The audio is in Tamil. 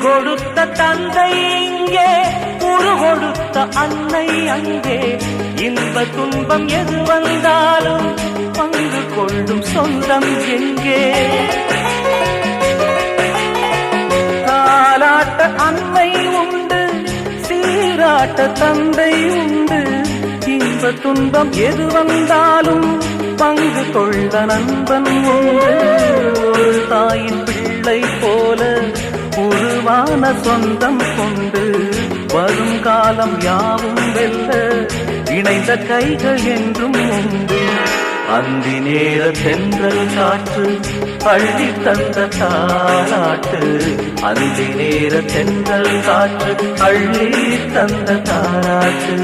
கொடுத்த தந்தை இங்கே, உரு கொடுத்த அன்னை அங்கே. இன்ப துன்பம் எது வந்தாலும் பங்கு கொள்ளும் சொந்தம் எங்கே? தாலாட்ட அன்னை உண்டு, சீராட்ட தந்தை உண்டு. இன்ப துன்பம் எது வந்தாலும் பங்கு கொள்ள நண்பன் உண்டு. ஒரு தாயின் பிள்ளை போல உருவான சொந்தம் கொண்டு வரும் காலம் யாவும் வெல்ல இணைந்த கைகள் என்றும் உண்டு. அந்தி நேர தென்றல் காற்று அள்ளி தந்த தாலாட்டு, அந்தி நேர தென்றல் காற்று அள்ளி தந்த தாலாட்டு.